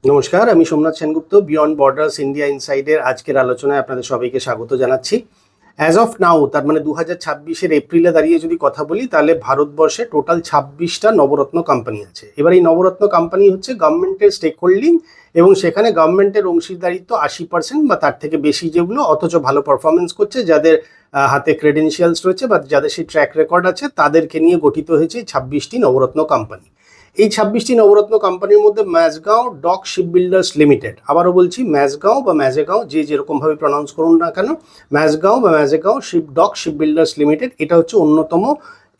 নমস্কার, আমি Somnath Sengupta, beyond borders India ইনসাইডের আজকের আলোচনায় আপনাদের সবাইকে স্বাগত জানাচ্ছি। অ্যাজ অফ নাও, তার মানে 2026-এর এপ্রিলে দাঁড়িয়ে যদি কথা বলি, তাহলে ভারতবর্ষে টোটাল 26টা নবরত্ন কোম্পানি আছে। এবার এই নবরত্ন কোম্পানি হচ্ছে গভর্নমেন্টের স্টেক হোল্ডিং, এবং সেখানে গভর্নমেন্টের অংশীদারিত্ব 80% বা তার থেকে বেশি, যেগুলো অথচ ভালো পারফরমেন্স করছে, যাদের হাতে ক্রেডেনশিয়ালস রয়েছে বা যাদের সেই ট্র্যাক রেকর্ড আছে, তাদেরকে নিয়ে গঠিত হয়েছে 26টি নবরত্ন কোম্পানি। এই 26টি নবরত্ন কোম্পানির মধ্যে ম্যাজগাঁও ডক শিপবিল্ডার্স লিমিটেড, আবারও বলছি ম্যাজগাঁও বা ম্যাজেগাঁও, যে যেরকমভাবে প্রনাউন্স করুন না কেন, ম্যাজগাঁও বা ম্যাজেগাঁও ডক শিপবিল্ডার্স লিমিটেড, এটা হচ্ছে অন্যতম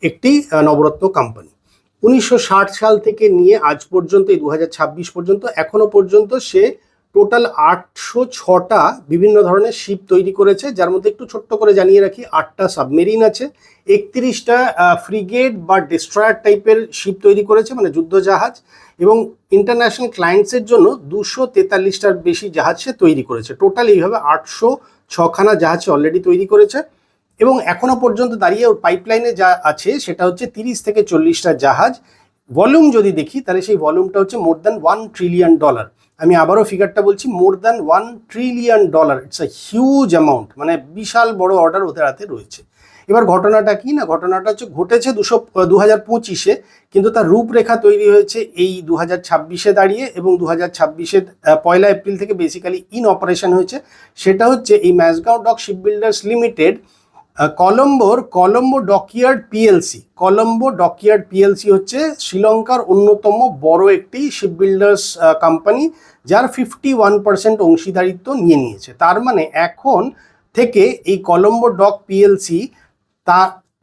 একটি নবরত্ন কোম্পানি। 1960 সাল থেকে নিয়ে আজ পর্যন্ত, এই 2026 পর্যন্ত, এখনো পর্যন্ত সে টোটাল 806টা বিভিন্ন ধরনের শিপ তৈরি করেছে, যার মধ্যে একটু ছোট্ট করে জানিয়ে রাখি, 8টা সাবমেরিন আছে, 31টা ফ্রিগেট বা ডিস্ট্রয়ার টাইপের শিপ তৈরি করেছে, মানে যুদ্ধজাহাজ, এবং ইন্টারন্যাশনাল ক্লায়েন্টসের জন্য 243টার বেশি জাহাজ সে তৈরি করেছে। টোটাল এইভাবে 806খানা জাহাজ অলরেডি তৈরি করেছে, এবং এখনো পর্যন্ত দাঁড়িয়ে ওর পাইপলাইনে যা আছে সেটা হচ্ছে 30 থেকে 40টা জাহাজ। ভলিউম যদি দেখি, তাহলে সেই ভলিউমটা হচ্ছে মোর দ্যান $1 ট্রিলিয়ন। আমি আবারও ফিগারটা বলছি, more than $1 trillion. It's a huge amount, মানে বিশাল বড় অর্ডার ওদের হাতে রয়েছে। এবার ঘটনাটা কি না, ঘটনাটা হচ্ছে ঘটেছে 2025-এ, কিন্তু তার রূপরেখা তৈরি হয়েছে এই 2026-এ দাঁড়িয়ে, এবং 2026-এর 1 এপ্রিল থেকে বেসিক্যালি ইন অপারেশন হয়েছে। সেটা হচ্ছে এই Mazagaon dock shipbuilders limited Colombo dockyard PLC. Colombo dockyard PLC হচ্ছে শ্রীলঙ্কার অন্যতম বড় একটি শিপবিল্ডার্স কোম্পানি, যার 51% অংশীদারিত্ব নিয়ে নিয়েছে। তার মানে এখন থেকে এই কলম্বো ডক পিএলসি,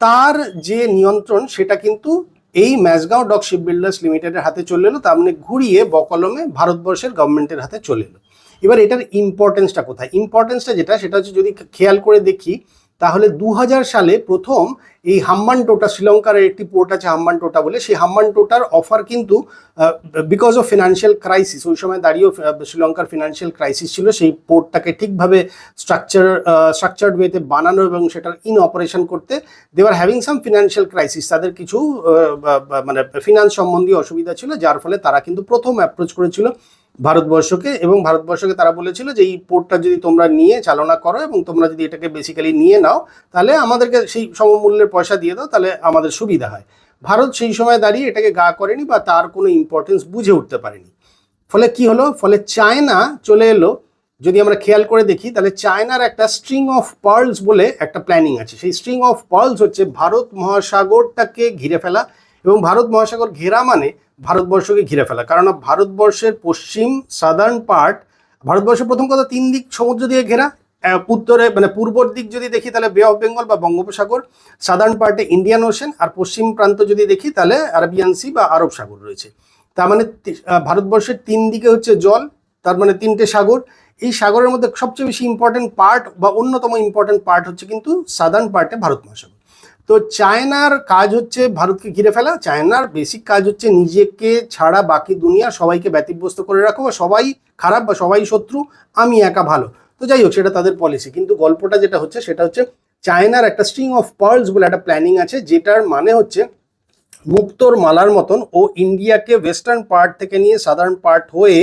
তার যে নিয়ন্ত্রণ, সেটা কিন্তু এই ম্যাজগাঁও ডক শিপবিল্ডার্স লিমিটেডের হাতে চলে এলো। তার মানে ঘুরিয়ে বকলমে ভারতবর্ষের গভর্নমেন্টের হাতে চলে এলো। এবার এটার ইম্পর্টেন্সটা কোথায়? ইম্পর্টেন্সটা সেটা হচ্ছে, যদি খেয়াল করে দেখি, তাহলে 2000 সালে প্রথম এই হাম্বানটোটা, শ্রীলঙ্কার একটি পোর্ট আছে হাম্বানটোটা বলে, সেই হাম্বানটোটার অফার কিন্তু বিকজ অফ ফিনান্সিয়াল ক্রাইসিস, ওই সময় দাঁড়িয়েও শ্রীলঙ্কার ফিনান্সিয়াল ক্রাইসিস ছিল, সেই পোর্টটাকে ঠিকভাবে স্ট্রাকচার্ড ওয়েতে বানানো এবং সেটার ইন অপারেশন করতে, they are having some financial crisis, তাদের কিছু মানে ফিনান্স সম্বন্ধী অসুবিধা ছিল, যার ফলে তারা কিন্তু প্রথম অ্যাপ্রোচ করেছিল ভারতবর্ষকে, এবং ভারতবর্ষকে তারা বলেছিল যে এই পোর্টটা যদি তোমরা নিয়ে চালনা করো এবং তোমরা যদি এটাকে বেসিক্যালি নিয়ে নাও, তাহলে আমাদেরকে সেই সমমূল্যের পয়সা দিয়ে দাও, তাহলে আমাদের সুবিধা হয়। ভারত সেই সময় দাঁড়িয়ে এটাকে গা করেনি বা তার কোনো ইম্পর্টেন্স বুঝে উঠতে পারেনি। ফলে কি হলো? ফলে চায়না চলে এলো। যদি আমরা খেয়াল করে দেখি, তাহলে চায়নার একটা স্ট্রিং অফ পার্লস বলে একটা প্ল্যানিং আছে। সেই স্ট্রিং অফ পার্লস হচ্ছে ভারত মহাসাগরটাকে ঘিরে ফেলা, এবং ভারত মহাসাগর ঘেরা মানে ভারতবর্ষকে ঘিরে ফেলা। কারণ ভারতবর্ষের পশ্চিম সাদার্ন পার্ট, ভারতবর্ষের প্রথম কথা 3 দিক সমুদ্র দিয়ে ঘেরা। উত্তরে মানে পূর্বর দিক যদি দেখি, তাহলে বে অফ বেঙ্গল বা বঙ্গোপসাগর, সাদার্ন পার্টে ইন্ডিয়ান ওশেন, আর পশ্চিম প্রান্ত যদি দেখি, তাহলে আরবিয়ান সি বা আরব সাগর রয়েছে। তার মানে ভারতবর্ষের 3 দিকে হচ্ছে জল, তার মানে 3টে সাগর। এই সাগরের মধ্যে সবচেয়ে বেশি ইম্পর্টেন্ট পার্ট বা অন্যতম ইম্পর্টেন্ট পার্ট হচ্ছে কিন্তু সাদার্ন পার্টে ভারত মহাসাগর। তো চায়নার কাজ হচ্ছে ভারতকে ঘিরে ফেলা। চায়নার বেসিক কাজ হচ্ছে নিজেকে ছাড়া বাকি দুনিয়া সবাইকে ব্যতিব্যস্ত করে রাখো, বা সবাই খারাপ বা সবাই শত্রু, আমি একা ভালো। তো যাই হোক, সেটা তাদের পলিসি। কিন্তু গল্পটা যেটা হচ্ছে সেটা হচ্ছে, চায়নার একটা স্ট্রিং অফ পার্লস বলে একটা প্ল্যানিং আছে, যেটার মানে হচ্ছে মুক্তোর মালার মতন ও ইন্ডিয়াকে ওয়েস্টার্ন পার্ট থেকে নিয়ে সাদার্ন পার্ট হয়ে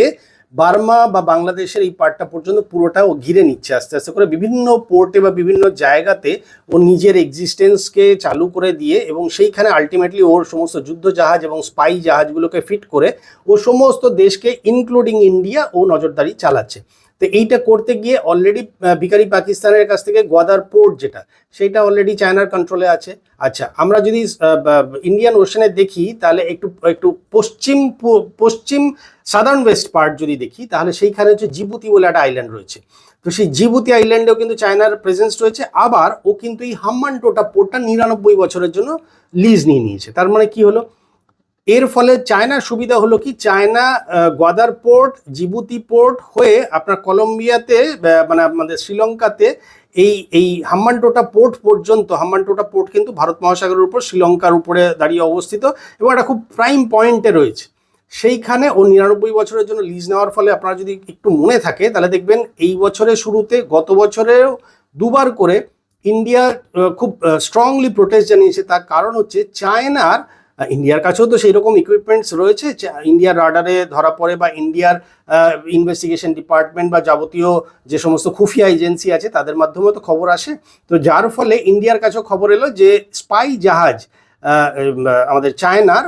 বার্মা বা বাংলাদেশের এই পার্টটা পর্যন্ত পুরোটা ও ঘিরে নিচ্ছে আস্তে আস্তে করে, বিভিন্ন পোর্টে বা বিভিন্ন জায়গাতে ও নিজের এক্সিস্টেন্সকে চালু করে দিয়ে, এবং সেইখানে আলটিমেটলি ওর সমস্ত যুদ্ধ জাহাজ এবং স্পাই জাহাজগুলোকে ফিট করে ও সমস্ত দেশকে ইনক্লুডিং ইন্ডিয়া ও নজরদারি চালাচ্ছে। তো এইটা করতে গিয়ে অলরেডি ভিখারি পাকিস্তানের কাছ থেকে গোয়াদার পোর্ট, যেটা সেইটা অলরেডি চায়নার কন্ট্রোলে আছে। আচ্ছা, আমরা যদি ইন্ডিয়ান ওশানে দেখি, তাহলে একটু পশ্চিম সাদার্ন ওয়েস্ট পার্ট যদি দেখি, তাহলে সেইখানে হচ্ছে জিবুতি বলে একটা আইল্যান্ড রয়েছে। তো সেই জিবুতি আইল্যান্ডেও কিন্তু চায়নার প্রেজেন্স রয়েছে। আবার ও কিন্তু এই হাম্বানটোটা পোর্টটা 99 বছরের জন্য লিজ নিয়ে নিয়েছে। তার মানে কি হলো? এর ফলে চায়নার সুবিধা হলো কি, China Gwadar port, Djibouti port হয়ে আপনার কলম্বিয়াতে, মানে আমাদের শ্রীলঙ্কাতে এই হাম্বানটোটা পোর্ট পর্যন্ত, হাম্বানটোটা পোর্ট কিন্তু ভারত মহাসাগরের উপর শ্রীলঙ্কার উপরে দাঁড়িয়ে অবস্থিত, এবং এটা খুব প্রাইম পয়েন্টে রয়েছে। সেইখানে ও 99 বছরের জন্য লিজ নেওয়ার ফলে, আপনারা যদি একটু মনে থাকে, তাহলে দেখবেন এই বছরের শুরুতে, গত বছরেও 2বার করে ইন্ডিয়া খুব স্ট্রংলি প্রোটেস্ট জানিয়েছে। তার কারণ হচ্ছে চায়নার ইন্ডিয়ার কাছেও তো সেই রকম ইকুইপমেন্টস রয়েছে, ইন্ডিয়ার রাডারে ধরা পড়ে বা ইন্ডিয়ার ইনভেস্টিগেশন ডিপার্টমেন্ট বা যাবতীয় যে সমস্ত খুফিয়া এজেন্সি আছে তাদের মাধ্যমে তো খবর আসে। তো যার ফলে ইন্ডিয়ার কাছেও খবর এলো যে স্পাই জাহাজ আমাদের চায়নার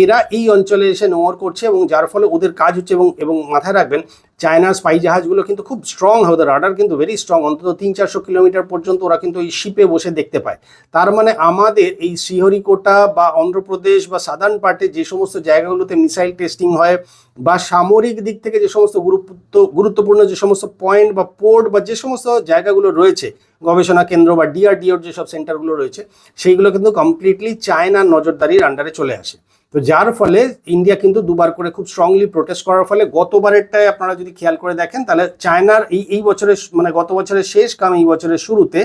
এরা এই অঞ্চলে এসে নোংর করছে, এবং যার ফলে ওদের কাজ হচ্ছে, এবং মাথায় রাখবেন চায়নার স্পাই জাহাজগুলো কিন্তু খুব স্ট্রং হয়, ওদের রাডার কিন্তু ভেরি স্ট্রং, অন্তত 300-400 কিলোমিটার পর্যন্ত ওরা কিন্তু এই শিপে বসে দেখতে পায়। তার মানে আমাদের এই শ্রীহরিকোটা বা অন্ধ্রপ্রদেশ বা সাদার্ন পার্টে যে সমস্ত জায়গাগুলোতে মিসাইল টেস্টিং হয় বা সামরিক দিক থেকে যে সমস্ত গুরুত্বপূর্ণ যে সমস্ত পয়েন্ট বা পোর্ট বা যে সমস্ত জায়গাগুলো রয়েছে, গবেষণা কেন্দ্র বা ডিআরডিওর যেসব সেন্টারগুলো রয়েছে, সেইগুলো কিন্তু কমপ্লিটলি চায়নার নজরদারির আন্ডারে চলে আসে। তো যার ফলে ইন্ডিয়া কিন্তু দুবার করে খুব স্ট্রংলি প্রোটেস্ট করার ফলে গতবারেরটায় আপনারা যদি খেয়াল করে দেখেন তাহলে চায়নার এই বছরের মানে গত বছরের শেষ কাম এই বছরের শুরুতে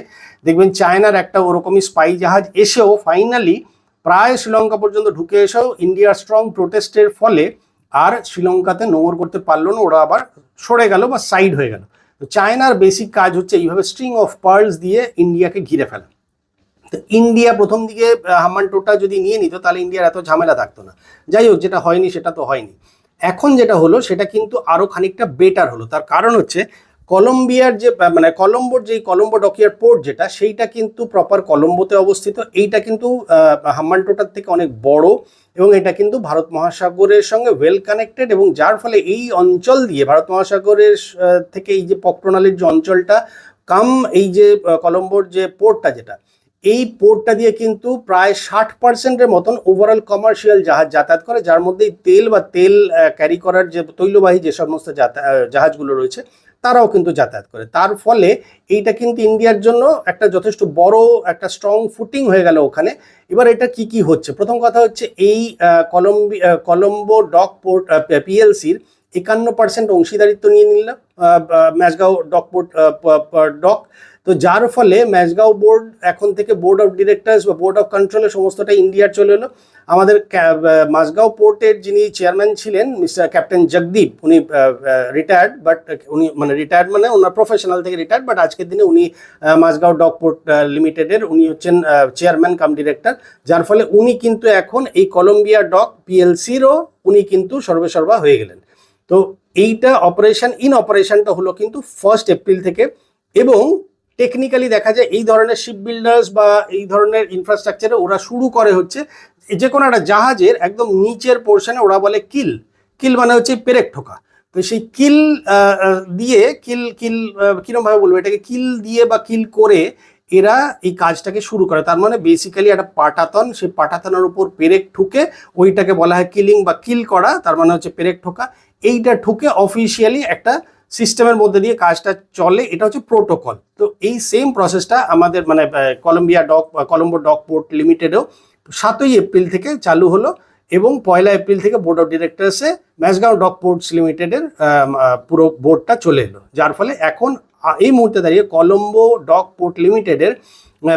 দেখবেন চায়নার একটা ওরকমই স্পাই জাহাজ এসেও ফাইনালি প্রায় শ্রীলঙ্কা পর্যন্ত ঢুকে এসেও ইন্ডিয়ার স্ট্রং প্রোটেস্টের ফলে আর শ্রীলঙ্কাতে নোংর করতে পারলো না, ওরা আবার সরে গেল বা সাইড হয়ে গেল। তো চায়নার বেসিক কাজ হচ্ছে এইভাবে স্ট্রিং অফ পার্লস দিয়ে ইন্ডিয়াকে ঘিরে ফেলা। তো ইন্ডিয়া প্রথম দিকে হাম্মানটোটা যদি নিয়ে নিত তাহলে ইন্ডিয়ার এত ঝামেলা থাকতো না। যাই হোক, যেটা হয়নি সেটা তো হয়নি। এখন যেটা হলো সেটা কিন্তু আরও খানিকটা বেটার হলো। তার কারণ হচ্ছে কলম্বিয়ার যে মানে কলম্বোর যে কলম্বো ডকিয়ার্ড পোর্ট যেটা, সেইটা কিন্তু প্রপার কলম্বোতে অবস্থিত। এইটা কিন্তু হাম্মানটোটার থেকে অনেক বড় এবং এটা কিন্তু ভারত মহাসাগরের সঙ্গে ওয়েল কানেক্টেড, এবং যার ফলে এই অঞ্চল দিয়ে ভারত মহাসাগরের থেকে এই যে প্রণালীর যে অঞ্চলটা এই যে কলম্বোর যে পোর্টটা যেটা, এই পোর্টটা দিয়ে কিন্তু প্রায় 60% মতন ওভারঅল কমার্শিয়াল জাহাজ যাতায়াত করে, যার মধ্যে তেল বা তেল ক্যারি করার যে তৈলবাহী যে সমস্ত জাহাজগুলো রয়েছে তারাও কিন্তু যাতায়াত করে। তার ফলে এইটা কিন্তু ইন্ডিয়ার জন্য একটা যথেষ্ট বড় একটা স্ট্রং ফুটিং হয়ে গেল ওখানে। এবার এটা কি কি হচ্ছে, প্রথম কথা হচ্ছে এই কলম্বো ডক পোর্ট পিএলসির 51% অংশীদারিত্ব নিয়ে নিল ম্যাসগাঁও ডক পোর্ট ডক। তো যার ফলে ম্যাসগাঁও বোর্ড এখন থেকে বোর্ড অফ ডিরেক্টরস বা বোর্ড অফ কন্ট্রোলে সমস্তটা ইন্ডিয়ার চলে এলো। আমাদের মাসগাঁও পোর্টের যিনি চেয়ারম্যান ছিলেন মিস্টার ক্যাপ্টেন জগদীপ, উনি রিটায়ার্ড, বাট উনি মানে রিটায়ার্ড মানে ওনার প্রফেশনাল থেকে রিটায়ার্ড, বাট আজকের দিনে উনি মাসগাঁও ডক পোর্ট লিমিটেডের উনি হচ্ছেন চেয়ারম্যান কাম ডিরেক্টর। যার ফলে উনি কিন্তু এখন এই কলম্বিয়া ডক পিএলসিরও উনি কিন্তু সর্বেসর্বা হয়ে গেলেন। তো এইটা অপারেশনটা হলো কিন্তু 1 এপ্রিল থেকে, এবং টেকনিক্যালি দেখা যায় এই ধরনের শিপ বিল্ডার্স বা এই ধরনের ইনফ্রাস্ট্রাকচারে ওরা শুরু করে হচ্ছে যে কোনো একটা জাহাজের একদম নিচের পোর্শনে ওরা বলে কিল মানে হচ্ছে পেরেক ঠোকা। তো সেই কিল দিয়ে কিরমভাবে বলবো এটাকে, কিল দিয়ে বা কিল করে এরা এই কাজটাকে শুরু করে। তার মানে বেসিক্যালি একটা পাটাতন, সেই পাটাতনের উপর পেরেক ঠুকে ওইটাকে বলা হয় কিলিং বা কিল করা, তার মানে হচ্ছে পেরেক ঠোকা। এইটা ঠুকে অফিসিয়ালি একটা সিস্টেমের মধ্যে দিয়ে কাজটা চলে, এটা হচ্ছে প্রোটোকল। তো এই সেম প্রসেসটা আমাদের মানে কলম্বো ডক পোর্ট লিমিটেডেও 7ই এপ্রিল থেকে চালু হলো, এবং 1 এপ্রিল থেকে বোর্ড অফ ডিরেক্টরসে ম্যাসগাঁও ডক পোর্টস লিমিটেডের পুরো বোর্ডটা চলে এলো। যার ফলে এখন এই মুহূর্তে দাঁড়িয়ে কলম্বো ডক পোর্ট লিমিটেডের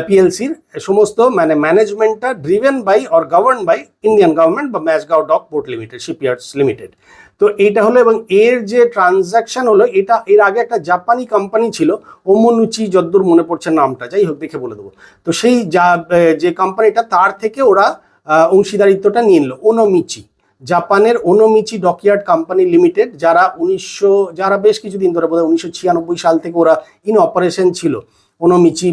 পিএলসির সমস্ত মানে ম্যানেজমেন্টটা driven by or govern by Indian government বা Mazagaon dock port limited shipyards limited. তো এইটা হলো, এবং এর যে ট্রানজাকশন হলো, এটা এর আগে একটা জাপানি কোম্পানি ছিল ওমোনুচি, যদ্দূর মনে পড়ছে নামটা, যাই হোক দেখে বলে দেবো। তো সেই যে কোম্পানিটা তার থেকে ওরা অংশীদারিত্বটা নিয়ে নিল ওনোমিচি, জাপানের ওনোমিচি ডকইয়ার্ড কোম্পানি লিমিটেড, যারা বেশ কিছুদিন ধরে বোধহয় 1996 সাল থেকে ওরা ইন অপারেশন ছিল, ওনোমিচি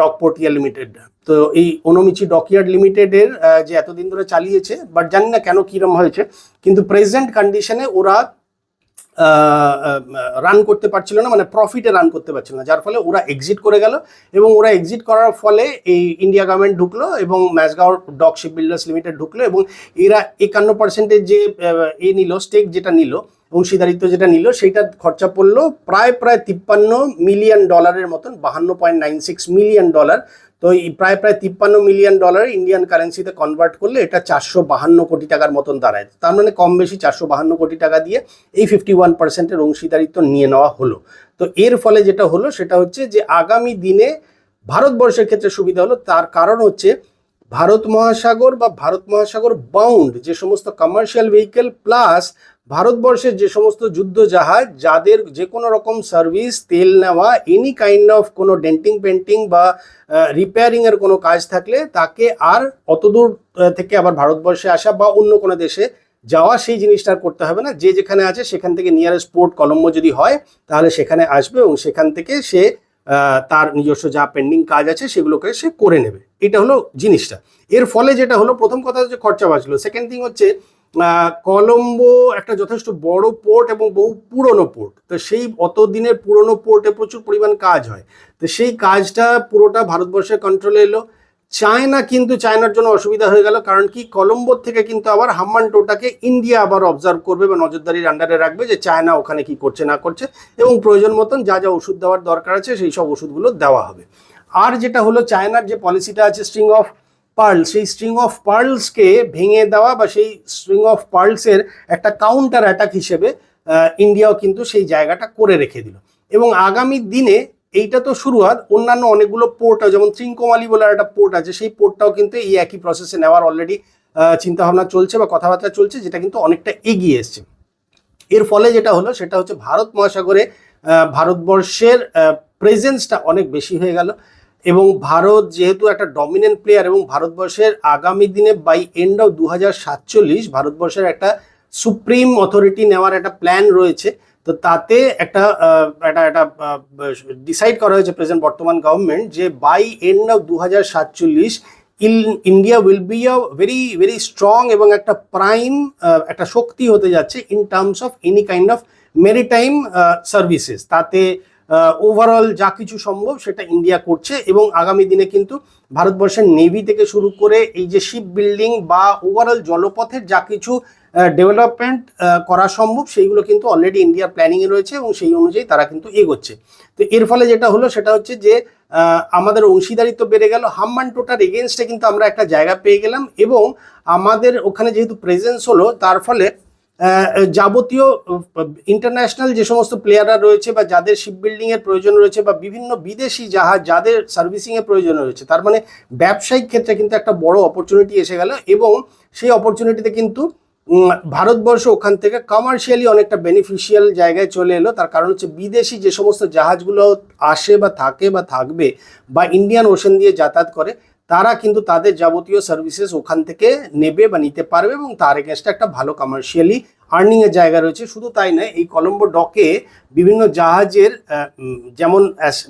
ডক পোর্টিয়া লিমিটেড। তো এই ওনোমিচি ডকইয়ার্ড লিমিটেডের যে এতদিন ধরে চালিয়েছে, বাট জানি না কেন কিরম হয়েছে, কিন্তু প্রেজেন্ট কন্ডিশনে ওরা রান করতে পারছিল না, মানে প্রফিটে রান করতে পারছিল না, যার ফলে ওরা এক্সিট করে গেল। এবং ওরা এক্সিট করার ফলে এই ইন্ডিয়া গভর্নমেন্ট ঢুকলো এবং ম্যাসগাঁও ডক শিপ বিল্ডার্স লিমিটেড ঢুকলো, এবং এরা 51% যে নিল স্টেক যেটা নিল, অংশীদারিত্ব যেটা নিল, সেইটা খরচা পড়লো প্রায় $53 মিলিয়ন মতন, $52.96 মিলিয়ন। তো এই প্রায় $53 মিলিয়ন ইন্ডিয়ান কারেন্সিতে কনভার্ট করলে এটা 452 কোটি টাকার মতন দাঁড়ায়। তার মানে কম বেশি 452 কোটি টাকা দিয়ে এই 51%-এর অংশীদারিত্ব নিয়ে নেওয়া হলো। তো এর ফলে যেটা হলো সেটা হচ্ছে যে আগামী দিনে ভারতবর্ষের ক্ষেত্রে সুবিধা হলো। তার কারণ হচ্ছে ভারত মহাসাগর বা ভারত মহাসাগর বাউন্ড যে সমস্ত কমার্শিয়াল ভেহিকেল প্লাস ভারতবর্ষের যে সমস্ত যুদ্ধ জাহাজ যাদের যে কোনো রকম সার্ভিস, তেল নেওয়া, এনি কাইন্ড অফ কোনো ডেন্টিং পেন্টিং বা রিপেয়ারিং এর কোনো কাজ থাকলে তাকে আর অতদূর থেকে আবার ভারতবর্ষে আসা বা অন্য কোনো দেশে যাওয়া সেই জিনিসটা আর করতে হবে না। যে যেখানে আছে সেখান থেকে নিয়ারেস্ট পোর্ট কলম্বো যদি হয় তাহলে সেখানে আসবে এবং সেখান থেকে সে তার নিজস্ব যা পেন্ডিং কাজ আছে সেগুলোকে সে করে নেবে। এটা হলো জিনিসটা। এর ফলে যেটা হলো, প্রথম কথা হচ্ছে খরচা বাঁচলো, সেকেন্ড থিং হচ্ছে কলম্বো একটা যথেষ্ট বড় পোর্ট এবং বহু পুরনো পোর্ট, তো সেই অত দিনের পুরনো পোর্টে প্রচুর পরিমাণ কাজ হয়, তো সেই কাজটা পুরোটা ভারতবর্ষের কন্ট্রোলে এলো। চায়নার জন্য অসুবিধা হয়ে গেল, কারণ কি কলম্বোর থেকে কিন্তু আবার হাম্বানটোটাকে ইন্ডিয়া আবার অবজার্ভ করবে বা নজরদারির আন্ডারে রাখবে যে চায়না ওখানে কি করছে না করছে, এবং প্রয়োজন মতন যা যা ওষুধ দেওয়ার দরকার আছে সেই সব ওষুধগুলো দেওয়া হবে। আর যেটা হলো, চায়নার যে পলিসিটা আছে স্ট্রিং অফ পার্ল, সেই স্ট্রিং অফ পার্লসকে ভেঙে দেওয়া বা সেই স্ট্রিং অফ পার্লসের একটা কাউন্টার অ্যাটাক হিসেবে ইন্ডিয়াও কিন্তু সেই জায়গাটা করে রেখে দিল। এবং আগামী দিনে এইটা তো শুরুয়াত, অন্যান্য অনেকগুলো পোর্ট আছে, যেমন ত্রিঙ্কোমালি বলে একটা পোর্ট আছে, সেই পোর্টটাও কিন্তু এই একই প্রসেসে নেওয়ার অলরেডি চিন্তাভাবনা চলছে বা কথাবার্তা চলছে, যেটা কিন্তু অনেকটা এগিয়ে এসছে। এর ফলে যেটা হলো সেটা হচ্ছে ভারত মহাসাগরে ভারতবর্ষের প্রেজেন্সটা অনেক বেশি হয়ে গেল, এবং ভারত যেহেতু একটা ডমিনেন্ট প্লেয়ার, এবং ভারতবর্ষের আগামী দিনে বাই এন্ড অফ 2047 ভারতবর্ষের একটা সুপ্রিম অথরিটি নেওয়ার একটা প্ল্যান রয়েছে। তো তাতে একটা ডিসাইড করা হয়েছে প্রেজেন্ট বর্তমান গভর্নমেন্ট যে by end of 2047 India will be a very very strong এবং একটা প্রাইম একটা শক্তি হতে যাচ্ছে in terms of any kind of maritime services. তাতে ওভারঅল যা কিছু সম্ভব সেটা ইন্ডিয়া করছে, এবং আগামী দিনে কিন্তু ভারতবর্ষের নেভি থেকে শুরু করে এই যে শিপ বিল্ডিং বা ওভারঅল জলপথের যা কিছু ডেভেলপমেন্ট করা সম্ভব সেইগুলো কিন্তু অলরেডি ইন্ডিয়ার প্ল্যানিংয়ে রয়েছে, এবং সেই অনুযায়ী তারা কিন্তু এগোচ্ছে। তো এর ফলে যেটা হলো সেটা হচ্ছে যে আমাদের অংশীদারিত্ব বেড়ে গেল, হাম্বানটোটার এগেনস্টে কিন্তু আমরা একটা জায়গা পেয়ে গেলাম, এবং আমাদের ওখানে যেহেতু প্রেজেন্স হলো তার ফলে যাবতীয় ইন্টারন্যাশনাল যে সমস্ত প্লেয়াররা রয়েছে বা যাদের শিপ বিল্ডিং এর প্রয়োজন রয়েছে বা বিভিন্ন বিদেশি জাহাজ যাদের সার্ভিসিং এর প্রয়োজন রয়েছে, তার মানে ব্যবসায়িক ক্ষেত্রে কিন্তু একটা বড় অপরচুনিটি এসে গেল, এবং সেই অপরচুনিটিতে কিন্তু ভারতবর্ষ ওখান থেকে কমার্শিয়ালি অনেকটা বেনিফিশিয়াল জায়গায় চলে এলো। তার কারণ হচ্ছে বিদেশি যে সমস্ত জাহাজগুলো আসে বা থাকে বা থাকবে বা ইন্ডিয়ান ওশেন দিয়ে যাতায়াত করে, তারা কিন্তু তাদের যাবতীয় সার্ভিসেস ওখান থেকে নেবে বা নিতে পারবে, এবং তার এগেনস্টে একটা ভালো কমার্শিয়ালি আর্নিংয়ের জায়গা রয়েছে। শুধু তাই নয়, এই কলম্বো ডকে বিভিন্ন জাহাজের যেমন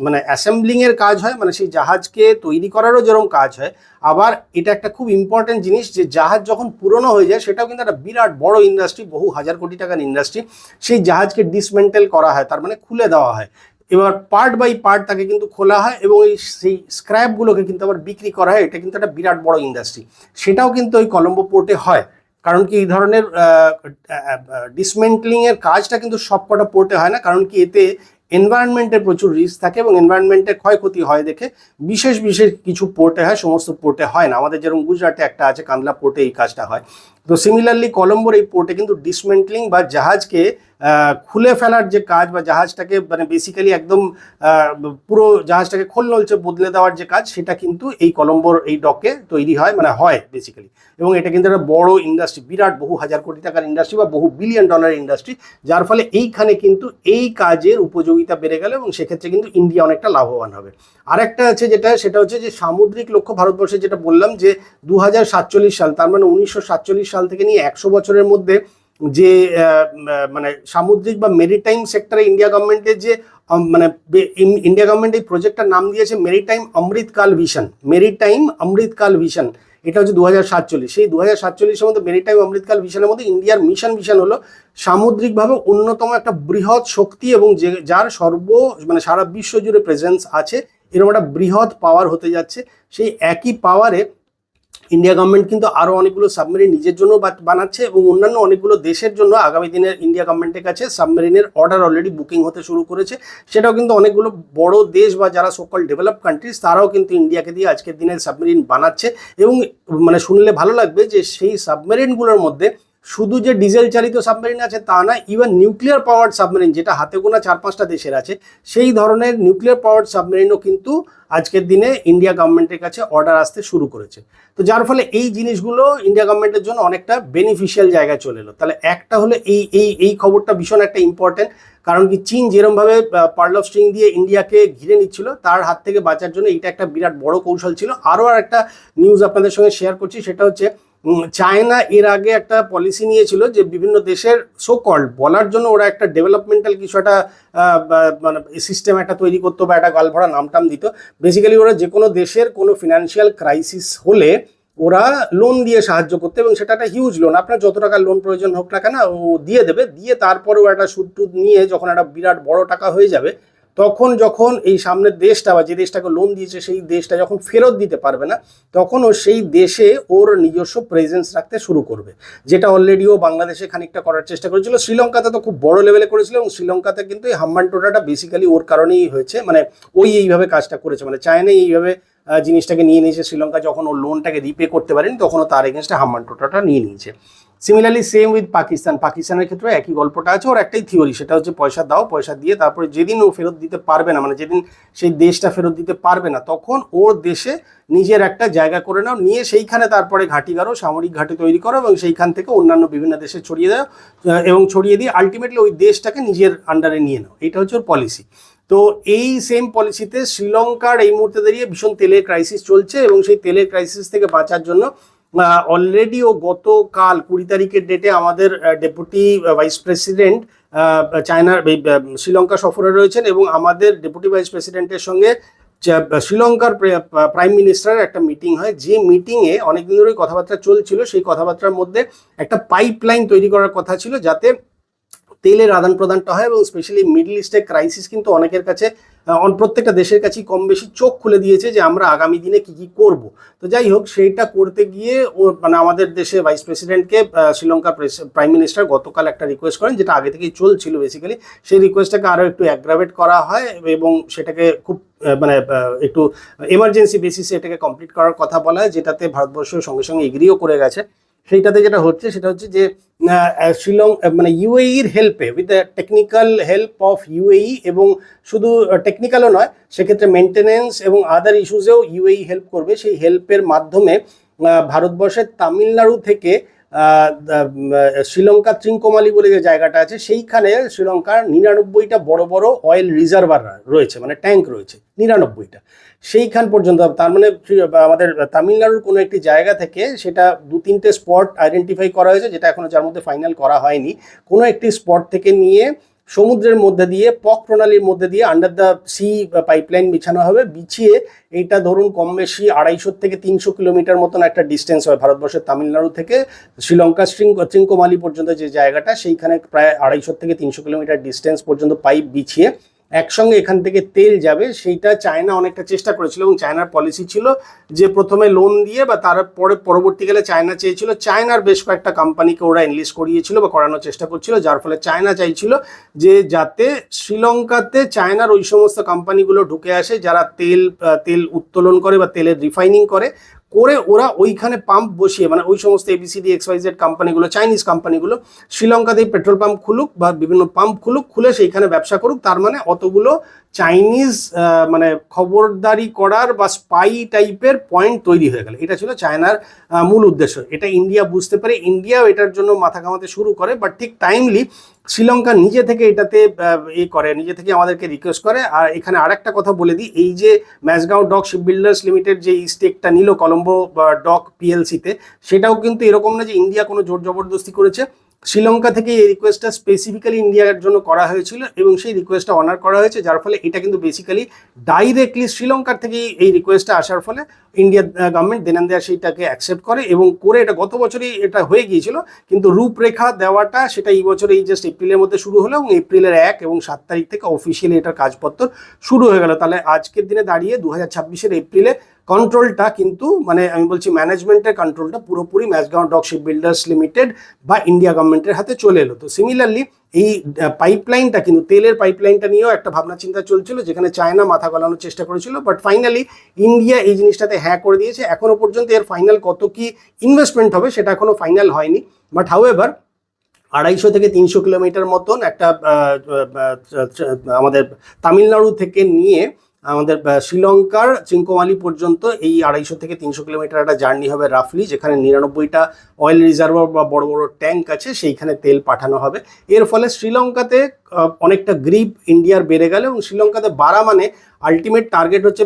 মানে অ্যাসেম্বলিংয়ের কাজ হয়, মানে সেই জাহাজকে তৈরি করারও যেরকম কাজ হয়, আবার এটা একটা খুব ইম্পর্টেন্ট জিনিস যে জাহাজ যখন পুরনো হয়ে যায় সেটাও কিন্তু একটা বিরাট বড় ইন্ডাস্ট্রি, বহু হাজার কোটি টাকার ইন্ডাস্ট্রি। সেই জাহাজকে ডিসমেন্টেল করা হয়, তার মানে খুলে দেওয়া হয়, এবার পার্ট বাই পার্ট তাকে কিন্তু খোলা হয় এবং সেই স্ক্র্যাপগুলোকে কিন্তু আবার বিক্রি করা হয়। এটা কিন্তু একটা বিরাট বড় ইন্ডাস্ট্রি, সেটাও কিন্তু ওই কলম্বো পোর্টে হয়। কারণ কি এই ধরনের ডিসমেন্টলিংয়ের কাজটা কিন্তু সবকটা পোর্টে হয় না, কারণ কি এতে এনভায়রনমেন্টের প্রচুর রিস্ক থাকে এবং এনভায়রনমেন্টের ক্ষয়ক্ষতি হয় দেখে বিশেষ বিশেষ কিছু পোর্টে হয়, সমস্ত পোর্টে হয় না। আমাদের যেরকম গুজরাটে একটা আছে কান্দলা পোর্টে এই কাজটা হয়। তো সিমিলারলি কলম্বোর এই পোর্টে কিন্তু ডিসমেন্টলিং বা জাহাজকে খুলে ফেলার যে কাজ বা জাহাজটাকে মানে বেসিক্যালি একদম পুরো জাহাজটাকে খোলনলচে বদলে দেওয়ার যে কাজ, সেটা কিন্তু এই কলম্বোর এই ডকে তৈরি হয়, মানে হয় বেসিক্যালি। এবং এটা কিন্তু একটা বড় ইন্ডাস্ট্রি, বিরাট বহু হাজার কোটি টাকার ইন্ডাস্ট্রি বা বহু বিলিয়ন ডলারের ইন্ডাস্ট্রি, যার ফলে এইখানে কিন্তু এই কাজের উপযোগিতা বেড়ে গেল এবং সেক্ষেত্রে কিন্তু ইন্ডিয়া অনেকটা লাভবান হবে। আরেকটা আছে সেটা হচ্ছে যে সামুদ্রিক লক্ষ্য ভারতবর্ষে, যেটা বললাম যে 2047 সাল, তার মানে 1947 সাল থেকে নিয়ে 100 বছরের মধ্যে যে মানে সামুদ্রিক বা মেরিটাইম সেক্টরে ইন্ডিয়া গভর্নমেন্টের যে মানে ইন্ডিয়া গভর্নমেন্ট এই প্রজেক্টটার নাম দিয়েছে মেরিটাইম অমৃতকাল ভিশন। মেরিটাইম অমৃতকাল ভিশন এটা হচ্ছে 2047। সেই 2047-এর মধ্যে মেরিটাইম অমৃতকাল ভিশনের মধ্যে ইন্ডিয়ার মিশন হলো সামুদ্রিকভাবে অন্যতম একটা বৃহৎ শক্তি এবং যার মানে সারা বিশ্ব জুড়ে প্রেজেন্স আছে, এরকম একটা বৃহৎ পাওয়ার হতে যাচ্ছে। সেই একই পাওয়ারে ইন্ডিয়া গভর্নমেন্ট কিন্তু আরও অনেকগুলো সাবমেরিন নিজের জন্য বানাচ্ছে এবং অন্যান্য অনেকগুলো দেশের জন্য আগামী দিনের ইন্ডিয়া গভর্নমেন্টের কাছে সাবমেরিনের অর্ডার অলরেডি বুকিং হতে শুরু করেছে। সেটাও কিন্তু অনেকগুলো বড় দেশ বা যারা সকল ডেভেলপ কান্ট্রিজ, তারাও কিন্তু ইন্ডিয়াকে দিয়ে আজকের দিনের সাবমেরিন বানাচ্ছে। এবং মানে শুনলে ভালো লাগবে যে সেই সাবমেরিনগুলোর মধ্যে শুধু যে ডিজেল চালিত সাবমেরিন আছে তা না, ইভেন নিউক্লিয়ার পাওয়ার্ড সাবমেরিন, যেটা হাতে গোনা 4-5টা দেশের আছে, সেই ধরনের নিউক্লিয়ার পাওয়ার্ড সাবমেরিনও কিন্তু আজকের দিনে ইন্ডিয়া গভর্নমেন্টের কাছে অর্ডার আসতে শুরু করেছে। তো যার ফলে এই জিনিসগুলো ইন্ডিয়া গভর্নমেন্টের জন্য অনেকটা বেনিফিশিয়াল জায়গায় চলে এলো। তাহলে একটা হলো এই খবরটা ভীষণ একটা ইম্পর্টেন্ট, কারণ কি চীন যেরমভাবে পার্ল অফ স্ট্রিং দিয়ে ইন্ডিয়াকে ঘিরে নিচ্ছিল, তার হাত থেকে বাঁচার জন্য এটা একটা বিরাট বড় কৌশল ছিল। আরও আর একটা নিউজ আপনাদের সঙ্গে শেয়ার করছি, সেটা হচ্ছে চায়না এর আগে একটা পলিসি নিয়েছিল যে বিভিন্ন দেশের সো কল্ড বলার জন্য ওরা একটা ডেভেলপমেন্টাল কিছু একটা মানে সিস্টেম একটা তৈরি করতো বা একটা গালভরা নামটাম দিত। বেসিক্যালি ওরা যে কোনো দেশের কোনো ফিনান্সিয়াল ক্রাইসিস হলে ওরা লোন দিয়ে সাহায্য করতে, এবং সেটা একটা হিউজ লোন, আপনার যত টাকার লোন প্রয়োজন হোক না কেন ও দিয়ে দেবে, দিয়ে তারপরেও একটা সুদ টুদ নিয়ে যখন একটা বিরাট বড় টাকা হয়ে যাবে, তখন যখন এই সামনের দেশটা বা যে দেশটাকে লোন দিয়েছে সেই দেশটা যখন ফেরত দিতে পারবে না, তখন ও সেই দেশে ওর নিজস্ব প্রেজেন্স রাখতে শুরু করবে, যেটা অলরেডি ও বাংলাদেশে খানিকটা করার চেষ্টা করেছিল। শ্রীলঙ্কাতে তো খুব বড় লেভেলে করেছিল, এবং শ্রীলঙ্কাতে কিন্তু এই হাম্বানটোটাটা বেসিক্যালি ওর কারণেই হয়েছে, মানে ওই এইভাবে কাজটা করেছে, মানে চায়নাই এইভাবে জিনিসটাকে নিয়ে নিয়েছে। শ্রীলঙ্কা যখন ওর লোনটাকে রিপে করতে পারেনি তখন ও তার এগেনস্টে হাম্বানটোটাটা নিয়ে নিয়েছে। সিমিলারলি সেম উইথ পাকিস্তানের ক্ষেত্রে একই গল্পটা আছে। ওর একটাই থিওরি, সেটা হচ্ছে পয়সা দাও, পয়সা দিয়ে তারপরে যেদিন ও ফেরত দিতে পারবে না, মানে যেদিন সেই দেশটা ফেরত দিতে পারবে না, তখন ওর দেশে নিজের একটা জায়গা করে নাও, নিয়ে সেইখানে তারপরে ঘাঁটি গাড়ো, সামরিক ঘাঁটি তৈরি করো, এবং সেইখান থেকে অন্যান্য বিভিন্ন দেশে ছড়িয়ে দাও, এবং ছড়িয়ে দিয়ে আলটিমেটলি ওই দেশটাকে নিজের আন্ডারে নিয়ে নাও। এইটা হচ্ছে ওর পলিসি। তো এই সেম পলিসিতে শ্রীলঙ্কার এই মুহূর্তে দাঁড়িয়ে ভীষণ তেলের ক্রাইসিস চলছে, এবং সেই তেলের ক্রাইসিস থেকে বাঁচার জন্য অলরেডি ও গতকাল 20 তারিখের ডেটে আমাদের ডেপুটি ভাইস প্রেসিডেন্ট চায়নার শ্রীলঙ্কা সফরে রয়েছেন, এবং আমাদের ডেপুটি ভাইস প্রেসিডেন্টের সঙ্গে শ্রীলঙ্কার প্রাইম মিনিস্টারের একটা মিটিং হয়, যে মিটিংয়ে অনেকদিন ধরেই কথাবার্তা চলছিল। সেই কথাবার্তার মধ্যে একটা পাইপলাইন তৈরি করার কথা ছিল, যাতে তেলের আদান প্রদানটা হয়, এবং স্পেশালি মিডল ইস্টের ক্রাইসিস কিন্তু অনেকের কাছে, প্রত্যেকটা দেশের কাছেই কম বেশি চোখ খুলে দিয়েছে যে আমরা আগামী দিনে কি কি করব। তো যাই হোক, সেইটা করতে গিয়ে ও মানে আমাদের দেশে ভাইস প্রেসিডেন্টকে শ্রীলঙ্কার প্রাইম মিনিস্টার গতকাল একটা রিকোয়েস্ট করেন, যেটা আগে থেকেই চলছিল বেসিক্যালি। সেই রিকোয়েস্টটাকে আরও একটু অ্যাগ্রাভেট করা হয়, এবং সেটাকে খুব মানে একটু এমার্জেন্সি বেসিসে এটাকে কমপ্লিট করার কথা বলা হয়, যেটাতে ভারতবর্ষ সঙ্গে সঙ্গে এগ্রিও করে গেছে। সেইটাতে যেটা হচ্ছে সেটা হচ্ছে যে মানে ইউএইর হেল্পে, with the technical help of UAE, এবং শুধু টেকনিক্যালও নয়, সেক্ষেত্রে মেনটেনেন্স এবং আদার ইস্যুজেও ইউএই হেল্প করবে। সেই হেল্পের মাধ্যমে ভারতবর্ষের তামিলনাড়ু থেকে শ্রীলঙ্কা ত্রিঙ্কোমালি বলে যে জায়গাটা আছে, সেইখানে শ্রীলঙ্কার 99টা বড় বড় অয়েল রিজার্ভার রয়েছে, মানে ট্যাঙ্ক রয়েছে 99টা, সেইখান পর্যন্ত। তার মানে আমাদের তামিলনাড়ুর কোনো একটি জায়গা থেকে সেটা 2-3টে স্পট আইডেন্টিফাই করা হয়েছে, যেটা এখনো যার মধ্যে ফাইনাল করা হয়নি। কোনো একটি স্পট থেকে নিয়ে সমুদ্রের মধ্যে দিয়ে পক প্রণালীর মধ্যে দিয়ে আন্ডার দ্য সি পাইপলাইন বিছানো হবে। বিছিয়ে এইটা ধরুন কম বেশি 250 থেকে 300 কিলোমিটার মতন একটা ডিস্টেন্স হয় ভারতবর্ষের তামিলনাড়ু থেকে শ্রীলঙ্কা ত্রিঙ্কোমালি পর্যন্ত যে জায়গাটা, সেইখানে প্রায় 250 থেকে 300 কিলোমিটার ডিস্টেন্স পর্যন্ত পাইপ বিছিয়ে একসঙ্গে এখান থেকে তেল যাবে। সেইটা চায়না অনেকটা চেষ্টা করেছিল, এবং চায়নার পলিসি ছিল যে প্রথমে লোন দিয়ে বা তারপরে পরবর্তীকালে চায়না চেয়েছিল, চায়নার বেশ কয়েকটা কোম্পানিকে ওরা এনলিস্ট করিয়েছিল বা করানোর চেষ্টা করছিল, যার ফলে চায়না চাইছিল যে যাতে শ্রীলঙ্কাতে চায়নার ওই সমস্ত কোম্পানিগুলো ঢুকে আসে যারা তেল উত্তোলন করে বা তেলের রিফাইনিং করে ওরা ওইখানে পাম্প বসিয়ে, মানে ওই সমস্ত ABCD XYZ কোম্পানিগুলো, চাইনিজ কোম্পানিগুলো শ্রীলঙ্কাতেই পেট্রোল পাম্প খুলুক বা বিভিন্ন পাম্প খুলে সেইখানে ব্যবসা করুক। তার মানে অতগুলো চাইনিজ মানে খবরদারি করার বা স্পাই টাইপের পয়েন্ট তৈরি হয়ে গেল। এটা ছিল চায়নার মূল উদ্দেশ্য। এটা ইন্ডিয়া বুঝতে পারে, ইন্ডিয়াও এটার জন্য মাথা ঘামাতে শুরু করে, বাট ঠিক টাইমলি শ্রীলঙ্কা নিজে থেকে এটাতে করে, নিজে থেকে আমাদেরকে রিকোয়েস্ট করে। আর এখানে আরেকটা কথা বলে দিই, এই যে ম্যাজগাঁও ডক শিপবিল্ডার্স লিমিটেড যে স্টেকটা নিল কলম্বো ডক PLC-তে, সেটাও কিন্তু এরকম না যে ইন্ডিয়া কোনো জোর জবরদস্তি করেছে। শ্রীলঙ্কা থেকে এই রিকোয়েস্টটা স্পেসিফিক্যালি ইন্ডিয়ার জন্য করা হয়েছিল, এবং সেই রিকোয়েস্টটা অনার করা হয়েছে, যার ফলে এটা কিন্তু বেসিক্যালি ডাইরেক্টলি শ্রীলঙ্কার থেকেই এই রিকোয়েস্টটা আসার ফলে ইন্ডিয়া গভর্নমেন্ট দেন দেয়া সেইটাকে অ্যাকসেপ্ট করে এবং করে। এটা গত বছরই এটা হয়ে গিয়েছিল, কিন্তু রূপরেখা দেওয়াটা সেটা এই বছর এই জাস্ট এপ্রিলের মধ্যে শুরু হলো, এবং এপ্রিলের 1 এবং 7 তারিখ থেকে অফিসিয়ালি এটার কাজপত্র শুরু হয়ে গেল। তাহলে আজকের দিনে দাঁড়িয়ে 2026-এর এপ্রিলে কন্ট্রোলটা কিন্তু, মানে আমি বলছি ম্যানেজমেন্টের কন্ট্রোলটা পুরোপুরি ম্যাজগাঁও ডক শিপবিল্ডার্স লিমিটেড বা ইন্ডিয়া গভর্নমেন্টের হাতে চলে এলো। তো সিমিলারলি এই পাইপলাইনটা কিন্তু, তেলের পাইপলাইনটা নিয়েও একটা ভাবনা চিন্তা চলছিল, যেখানে চায়না মাথা গলানোর চেষ্টা করেছিল, বাট ফাইনালি ইন্ডিয়া এই জিনিসটাতে হ্যাঁ করে দিয়েছে। এখনো পর্যন্ত এর ফাইনাল কত কি ইনভেস্টমেন্ট হবে সেটা এখনো ফাইনাল হয়নি, বাট হাউএভার 250 থেকে 300 কিলোমিটার মতন একটা আমাদের তামিলনাড়ু থেকে নিয়ে আমাদের শ্রীলঙ্কার চিঙ্কোমালি পর্যন্ত এই 250 থেকে 300 কিলোমিটার একটা জার্নি হবে রাফলি, যেখানে 99টা অয়েল রিজার্ভার বা বড় বড় ট্যাঙ্ক আছে, সেইখানে তেল পাঠানো হবে। এর ফলে শ্রীলঙ্কাতে অনেকটা গ্রিপ ইন্ডিয়ার বেড়ে গেল, এবং শ্রীলঙ্কাতে বাড়া মানে আলটিমেট টার্গেট হচ্ছে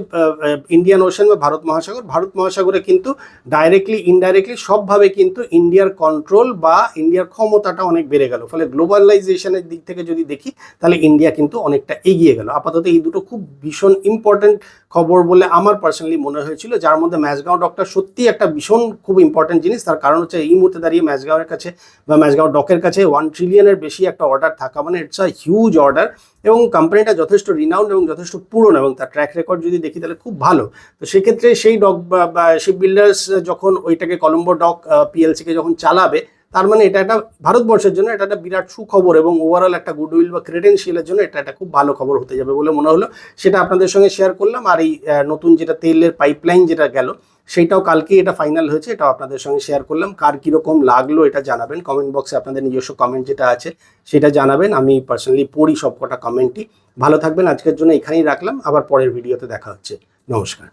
ইন্ডিয়ান ওশান বা ভারত মহাসাগর। ভারত মহাসাগরে কিন্তু ডাইরেক্টলি ইনডাইরেক্টলি সবভাবে কিন্তু ইন্ডিয়ার কন্ট্রোল বা ইন্ডিয়ার ক্ষমতাটা অনেক বেড়ে গেল। ফলে গ্লোবালাইজেশনের দিক থেকে যদি দেখি তাহলে ইন্ডিয়া কিন্তু অনেকটা এগিয়ে গেল। আপাতত এই দুটো খুব ভীষণ ইম্পর্টেন্ট খবর বলে আমার পার্সোনালি মনে হয়েছিল, যার মধ্যে ম্যাজগাঁও ডকটা সত্যি একটা ভীষণ খুব ইম্পর্টেন্ট জিনিস। তার কারণ হচ্ছে এই মুহূর্তে দাঁড়িয়ে ম্যাজগাঁওয়ের কাছে বা ম্যাজগাঁও ডকের কাছে 1 ট্রিলিয়নের বেশি একটা অর্ডার থাকা মানে ইটস আ হিউজ অর্ডার, এবং কোম্পানিটা যথেষ্ট রিনাউন্ড এবং যথেষ্ট পুরনো, এবং তার ট্র্যাক রেকর্ড যদি দেখি তাহলে খুব ভালো। তো সেক্ষেত্রে সেই ডক বা শিপ বিল্ডার্স যখন ওইটাকে কলম্বো ডক পিএলসিকে যখন চালাবে, তার মানে এটা একটা ভারতবর্ষের জন্য এটা একটা বিরাট সুখবর, এবং ওভারঅল একটা গুডউইল বা ক্রেডেন্সিয়ালের জন্য এটা একটা খুব ভালো খবর হতে যাবে বলে মনে হলো। সেটা আপনাদের সঙ্গে শেয়ার করলাম। আর এই নতুন যেটা তেলের পাইপলাইন যেটা গেল, সেইটাও কালকে এটা ফাইনাল হয়েছে, এটা আপনাদের সঙ্গে শেয়ার করলাম। কার কীরকম লাগলো এটা জানাবেন কমেন্ট বক্সে, আপনাদের নিজস্ব কমেন্ট যেটা আছে সেটা জানাবেন। আমি পার্সোনালি পড়ি সবকটা কমেন্টই। ভালো থাকবেন, আজকের জন্য এখানেই রাখলাম, আবার পরের ভিডিওতে দেখা হচ্ছে। নমস্কার।